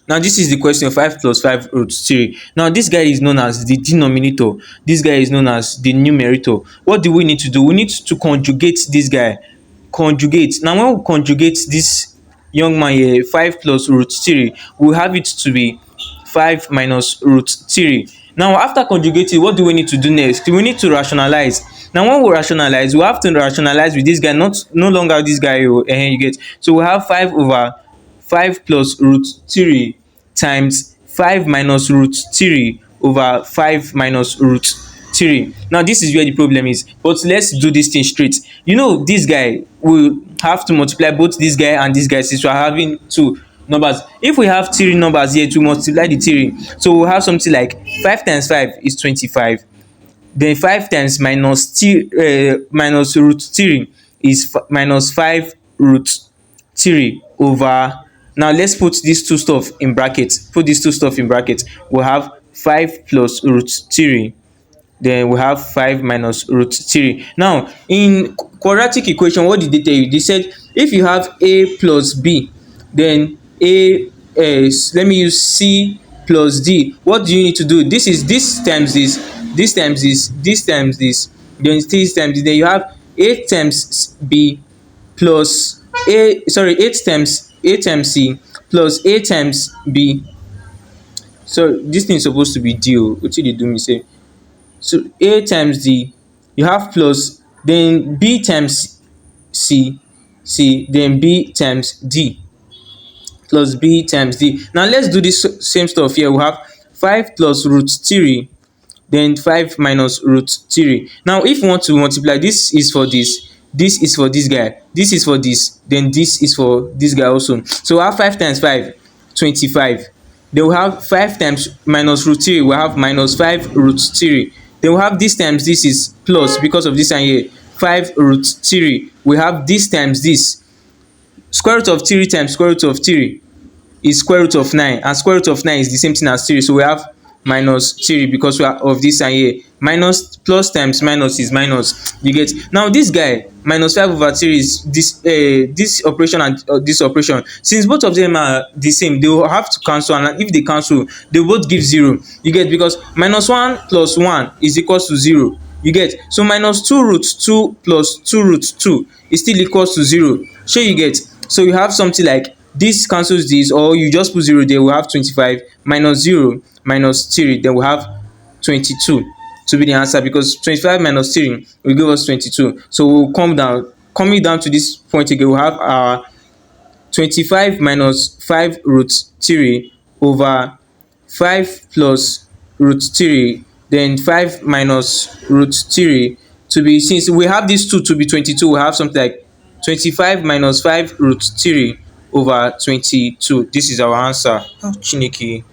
Now this is the question: 5 plus 5 root 3. Now this guy is known as the denominator, this guy is known as the numerator. What do we need to do? We need to conjugate this guy. Conjugate. Now when we conjugate this young man here, 5 plus root 3, we have it to be 5 minus root 3. Now after conjugating, what do we need to do next? We need to rationalize. Now when we rationalize, we have to rationalize with this guy, not no longer this guy you get. So we have 5 over 5 plus root 3 times 5 minus root 3 over 5 minus root 3. Now this is where the problem is, but let's do this thing straight. You know this guy will have to multiply both this guy and this guy, since we are having two numbers. If we have three numbers here to multiply the three, so we'll have something like 5 times 5 is 25. Then 5 times minus root 3 is minus 5 root 3 over. Now let's put these two stuff in brackets. Put these two stuff in brackets. We'll have 5 plus root 3. Then we have 5 minus root 3. Now in quadratic equation, what did they tell you? They said if you have a plus b, then a let me use c plus d. What do you need to do? This times this times this times this, then this times this. Then you have a times b plus a times c plus a times b. So this thing is supposed to be d. Wetin dey do me say? So a times d, you have plus, then b times c, then b times d, plus b times d. Now let's do this same stuff here. We have 5 plus root 3, then 5 minus root 3. Now if we want to multiply, this is for this is for this guy, this is for this, then this is for this guy also. So we have 5 times 5, 25. Then we have 5 times minus root 3, we have minus 5 root 3. Then we have this times this is plus, because of this and here, 5 root 3. We have this times this. Square root of 3 times square root of 3 is square root of 9, and square root of 9 is the same thing as 3. So we have minus 3 because we are of this and here. Minus plus times minus is minus. You get? Now this guy minus 5 over 3 is this operation and this operation. Since both of them are the same, they will have to cancel, and if they cancel, they will both give 0. You get? Because minus 1 plus 1 is equals to 0. You get? So minus 2 root 2 plus 2 root 2 is still equals to 0. Shey you get? So you have something like this cancels this, or you just put 0 there. We have 25 minus 0 minus 3, then we have 22 to be the answer, because 25 minus 3 will give us 22. So we'll coming down to this point again, we'll have our 25 minus 5 root 3 over 5 plus root 3, then 5 minus root 3 to be, since we have these two to be 22, we have something like 25 minus 5 root 3 over 22. This is our answer. Oh, Chineke.